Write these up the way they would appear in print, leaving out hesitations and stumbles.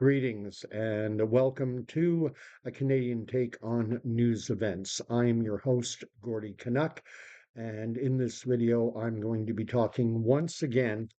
Greetings and welcome to a Canadian take on news events. I'm your host, Gordy Canuck, and in this video, I'm going to be talking once again,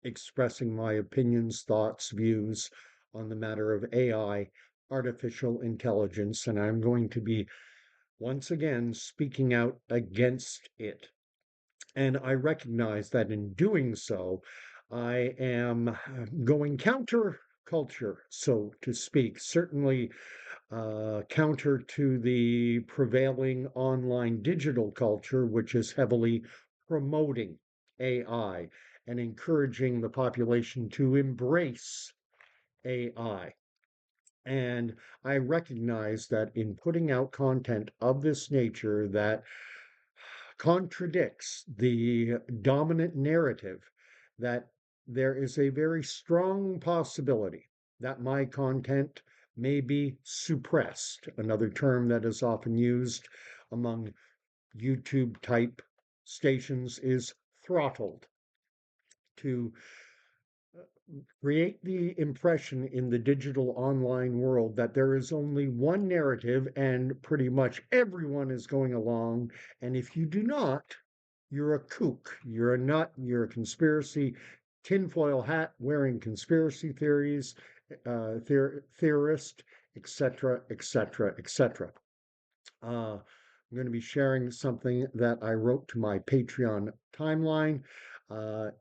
expressing my opinions, thoughts, views on the matter of AI, artificial intelligence, and I'm going to be once again speaking out against it. And I recognize that in doing so, I am going counter culture, so to speak, certainly counter to the prevailing online digital culture, which is heavily promoting AI and encouraging the population to embrace AI. And I recognize that in putting out content of this nature that contradicts the dominant narrative, that there is a very strong possibility that my content may be suppressed. Another term that is often used among YouTube type stations is throttled, to create the impression in the digital online world that there is only one narrative and pretty much everyone is going along. And if you do not, you're a kook, you're a nut, you're a conspiracy tinfoil hat wearing conspiracy theories, theorist, etc., etc., etc. I'm going to be sharing something that I wrote to my Patreon timeline.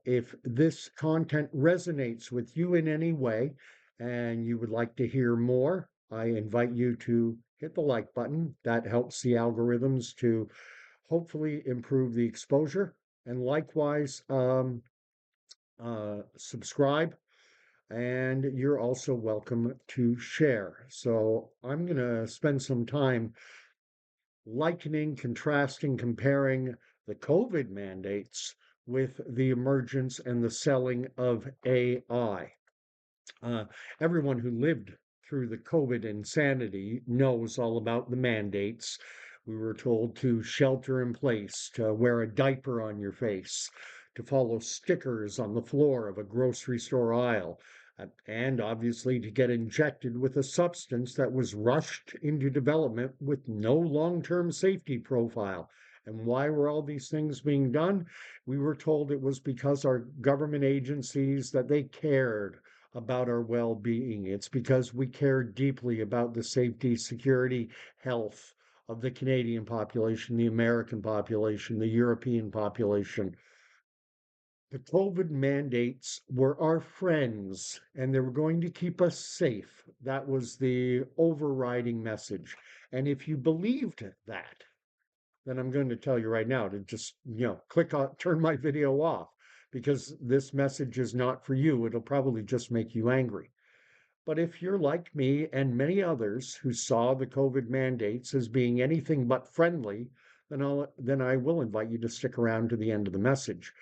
If this content resonates with you in any way and you would like to hear more, I invite you to hit the like button. That helps the algorithms to hopefully improve the exposure. And likewise, subscribe, and you're also welcome to share. So I'm going to spend some time likening, contrasting, comparing the COVID mandates with the emergence and the selling of AI. Uh, Everyone who lived through the COVID insanity knows all about the mandates. We were told to shelter in place, to wear a diaper on your face, to follow stickers on the floor of a grocery store aisle, and obviously to get injected with a substance that was rushed into development with no long term safety profile. And why were all these things being done? We were told it was because our government agencies that they cared about our well being. It's because we care deeply about the safety, security, health of the Canadian population, the American population, the European population. The COVID mandates were our friends and they were going to keep us safe. That was the overriding message. And if you believed that, then I'm going to tell you right now to just, click on, turn my video off because this message is not for you. It'll probably just make you angry. But if you're like me and many others who saw the COVID mandates as being anything but friendly, then I will invite you to stick around to the end of the message.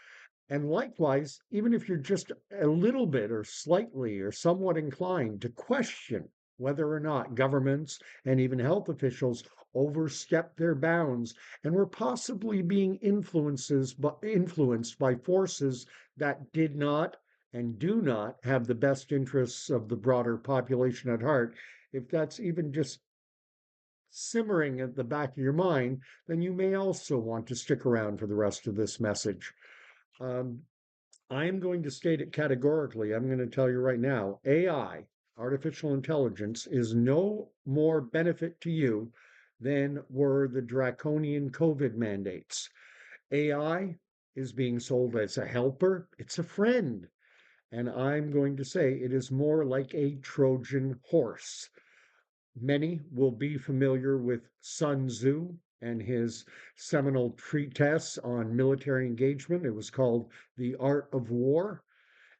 And likewise, even if you're just a little bit or slightly or somewhat inclined to question whether or not governments and even health officials overstepped their bounds and were possibly being influenced by forces that did not and do not have the best interests of the broader population at heart, if that's even just simmering at the back of your mind, then you may also want to stick around for the rest of this message. Um, I am going to state it categorically. I'm going to tell you right now, AI, artificial intelligence, is no more benefit to you than were the draconian COVID mandates. AI is being sold as a helper, it's a friend. And I'm going to say it is more like a Trojan horse. Many will be familiar with Sun Tzu and his seminal treatise on military engagement. It was called The Art of War.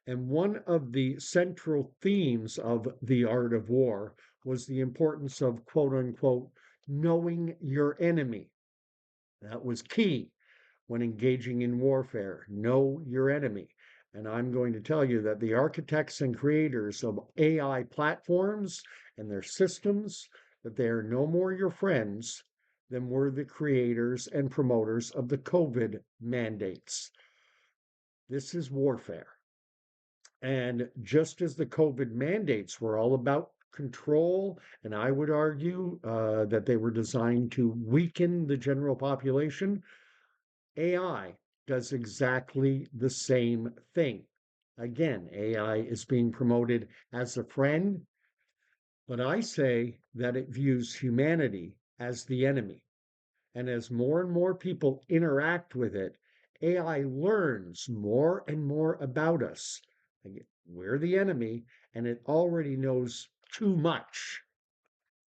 And one of the central themes of The Art of War was the importance of, quote unquote, knowing your enemy. That was key when engaging in warfare. Know your enemy. And I'm going to tell you that the architects and creators of AI platforms and their systems, that they are no more your friends than were the creators and promoters of the COVID mandates. This is warfare. And just as the COVID mandates were all about control, and I would argue that they were designed to weaken the general population, AI does exactly the same thing. Again, AI is being promoted as a friend, but I say that it views humanity as the enemy. And as more and more people interact with it, AI learns more and more about us. We're the enemy, and it already knows too much.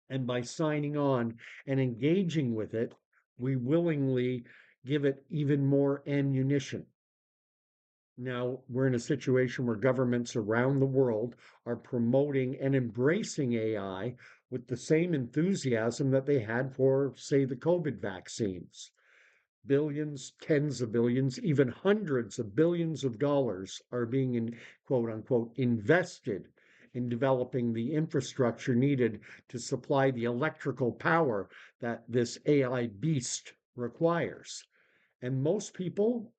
And by signing on and engaging with it, we willingly give it even more ammunition. Now, we're in a situation where governments around the world are promoting and embracing AI with the same enthusiasm that they had for, say, the COVID vaccines. Billions, tens of billions, even hundreds of billions of dollars are being quote unquote invested in developing the infrastructure needed to supply the electrical power that this AI beast requires. And most people,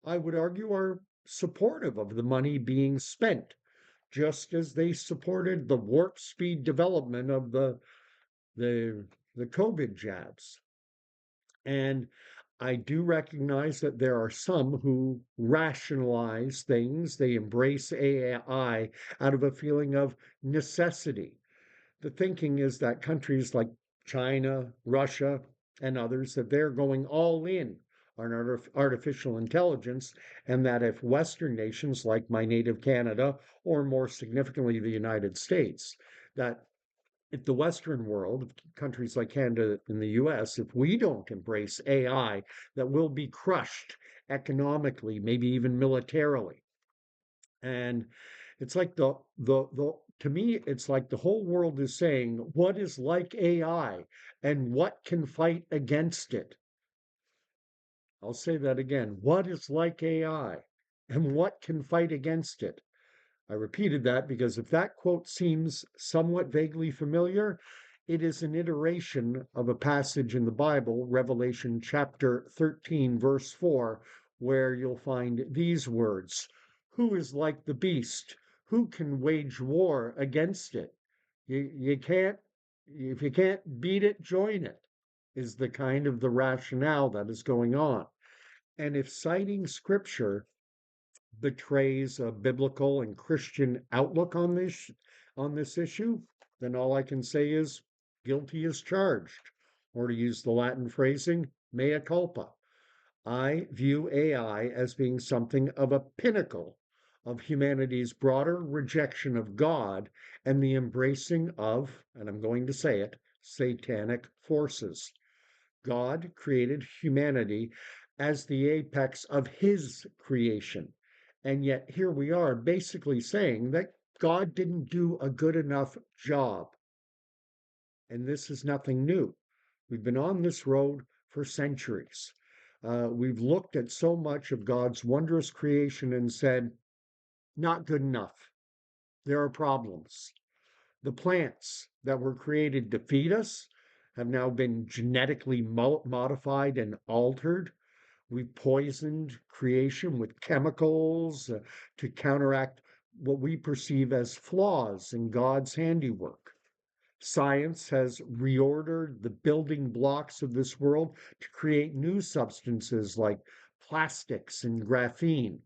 I would argue, are supportive of the money being spent, just as they supported the warp speed development of the the COVID jabs. And I do recognize that there are some who rationalize things. They embrace AI out of a feeling of necessity. The thinking is that countries like China, Russia, and others, that they're going all in on artificial intelligence, and that if Western nations like my native Canada, or more significantly the United States, that if the Western world, countries like Canada and the US, if we don't embrace AI, that we'll be crushed economically, maybe even militarily. And it's like the to me, it's like the whole world is saying, what is like AI and what can fight against it? I'll say that again. What is like AI and what can fight against it? I repeated that because if that quote seems somewhat vaguely familiar, it is an iteration of a passage in the Bible, Revelation chapter 13, verse 4, where you'll find these words: Who is like the beast? Who can wage war against it? You can't, if you can't beat it, join it, is the kind of the rationale that is going on. And if citing scripture betrays a biblical and Christian outlook on this issue, then all I can say is guilty as charged, or to use the Latin phrasing, mea culpa. I view AI as being something of a pinnacle of humanity's broader rejection of God and the embracing of, and I'm going to say it, satanic forces. God created humanity as the apex of his creation. And yet here we are basically saying that God didn't do a good enough job. And this is nothing new. We've been on this road for centuries. We've looked at so much of God's wondrous creation and said, not good enough. There are problems. The plants that were created to feed us have now been genetically modified and altered. We've poisoned creation with chemicals to counteract what we perceive as flaws in God's handiwork. Science has reordered the building blocks of this world to create new substances like plastics and graphene.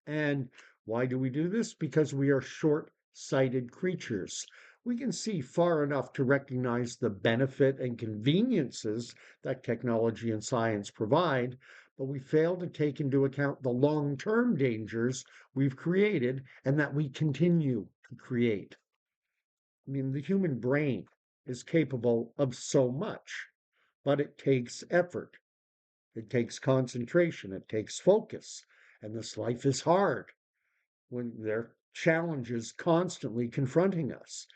And why do we do this? Because we are short sighted creatures. We can see far enough to recognize the benefit and conveniences that technology and science provide, but we fail to take into account the long term dangers we've created and that we continue to create. I mean, the human brain is capable of so much, but it takes effort, it takes concentration, it takes focus, and this life is hard when there are challenges constantly confronting us.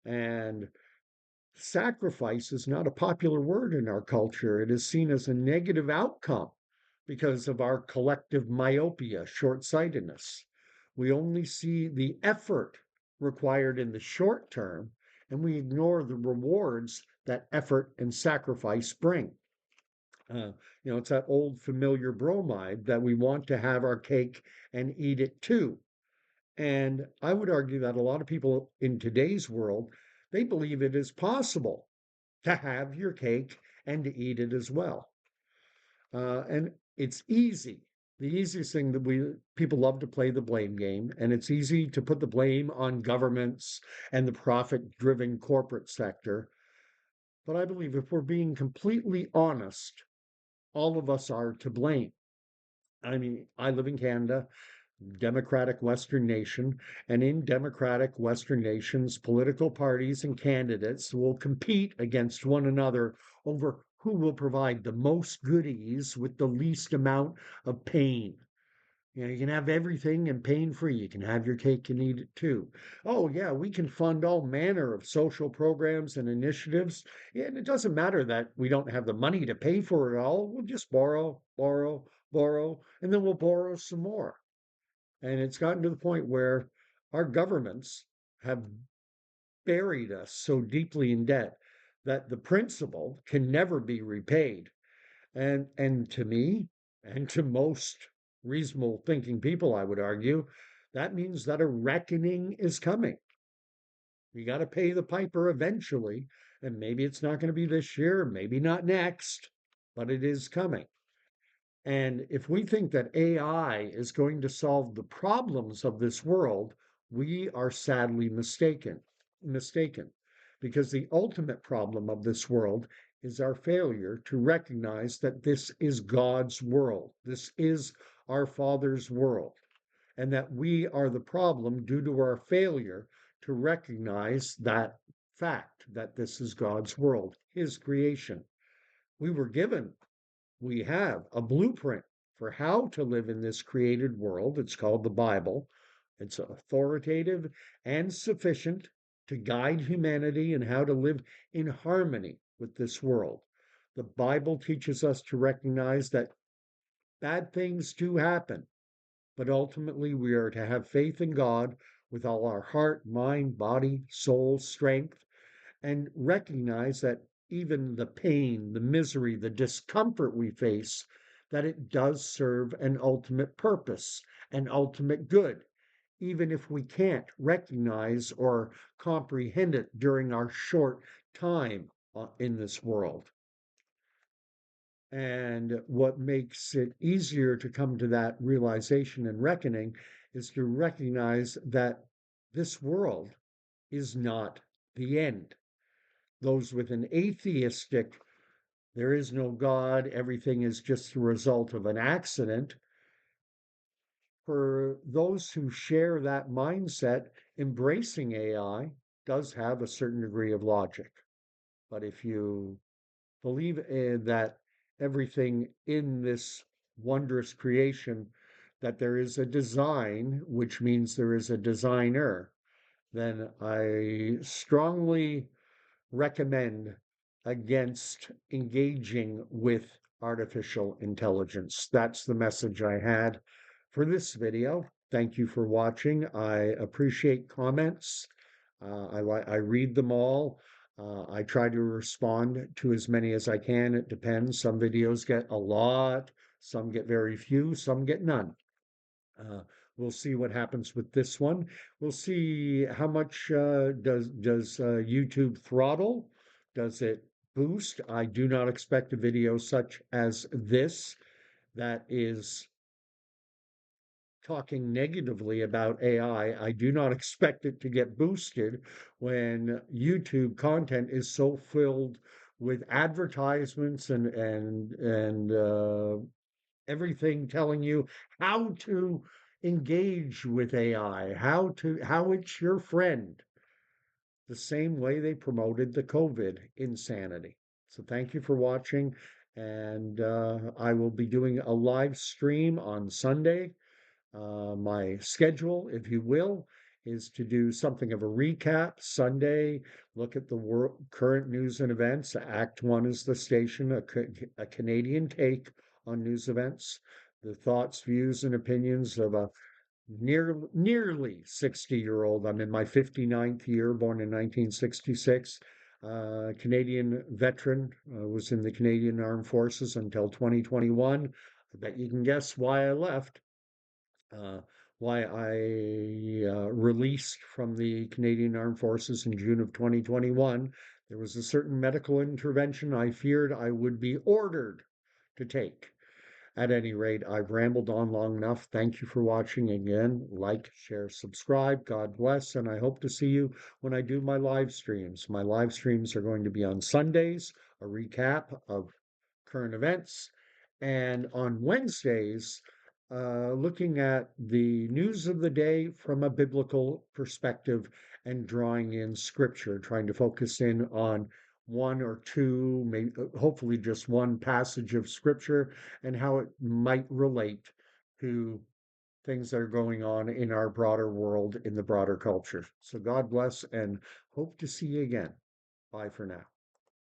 And sacrifice is not a popular word in our culture. It is seen as a negative outcome because of our collective myopia, short sightedness. We only see the effort required in the short term, and we ignore the rewards that effort and sacrifice bring. Uh, it's that old familiar bromide that we want to have our cake and eat it too. And I would argue that a lot of people in today's world, they believe it is possible to have your cake and to eat it as well. And it's easy. The easiest thing that people love to play the blame game, and it's easy to put the blame on governments and the profit-driven corporate sector. But I believe if we're being completely honest, all of us are to blame. I mean, I live in Canada, democratic Western nation, and in democratic Western nations, political parties and candidates will compete against one another over who will provide the most goodies with the least amount of pain. You know, you can have everything and pain free. You can have your cake and eat it too. Oh, yeah, we can fund all manner of social programs and initiatives. Yeah, and it doesn't matter that we don't have the money to pay for it all. We'll just borrow, borrow, borrow, and then we'll borrow some more. And it's gotten to the point where our governments have buried us so deeply in debt that the principal can never be repaid. And to me, and to most reasonable thinking people, I would argue, that means that a reckoning is coming. You got to pay the piper eventually, and maybe it's not going to be this year, maybe not next, but it is coming. And if we think that AI is going to solve the problems of this world, we are sadly mistaken, because the ultimate problem of this world is our failure to recognize that this is God's world. This is our Father's world, and that we are the problem due to our failure to recognize that fact that this is God's world, His creation. We were given we have a blueprint for how to live in this created world. It's called the Bible. It's authoritative and sufficient to guide humanity in how to live in harmony with this world. The Bible teaches us to recognize that bad things do happen, but ultimately we are to have faith in God with all our heart, mind, body, soul, strength, and recognize that even the pain, the misery, the discomfort we face, that it does serve an ultimate purpose, an ultimate good, even if we can't recognize or comprehend it during our short time in this world. And what makes it easier to come to that realization and reckoning is to recognize that this world is not the end. Those with an atheistic, there is no God, everything is just the result of an accident. For those who share that mindset, embracing AI does have a certain degree of logic. But if you believe that everything in this wondrous creation, that there is a design, which means there is a designer, then I strongly recommend against engaging with artificial intelligence. That's the message I had for this video. Thank you for watching. I appreciate comments. I read them all. I try to respond to as many as I can. It depends. Some videos get a lot, some get very few, some get none. Uh, we'll see what happens with this one. We'll see how much does YouTube throttle? Does it boost? I do not expect a video such as this that is talking negatively about AI. I do not expect it to get boosted when YouTube content is so filled with advertisements and everything telling you how to engage with AI, how it's your friend, the same way they promoted the COVID insanity. So thank you for watching, and I will be doing a live stream on Sunday. My schedule, if you will, is to do something of a recap Sunday, look at the current news and events. Act One is the station, a Canadian take on news events, the thoughts, views, and opinions of a nearly 60-year-old. I'm in my 59th year, born in 1966. Canadian veteran, was in the Canadian Armed Forces until 2021. I bet you can guess why I left. Uh, why I released from the Canadian Armed Forces in June of 2021. There was a certain medical intervention I feared I would be ordered to take. At any rate, I've rambled on long enough. Thank you for watching again. Like, share, subscribe. God bless. And I hope to see you when I do my live streams. My live streams are going to be on Sundays, a recap of current events, and on Wednesdays, looking at the news of the day from a biblical perspective and drawing in scripture, trying to focus in on one or two, maybe hopefully just one passage of scripture and how it might relate to things that are going on in our broader world, in the broader culture. So God bless and hope to see you again. Bye for now.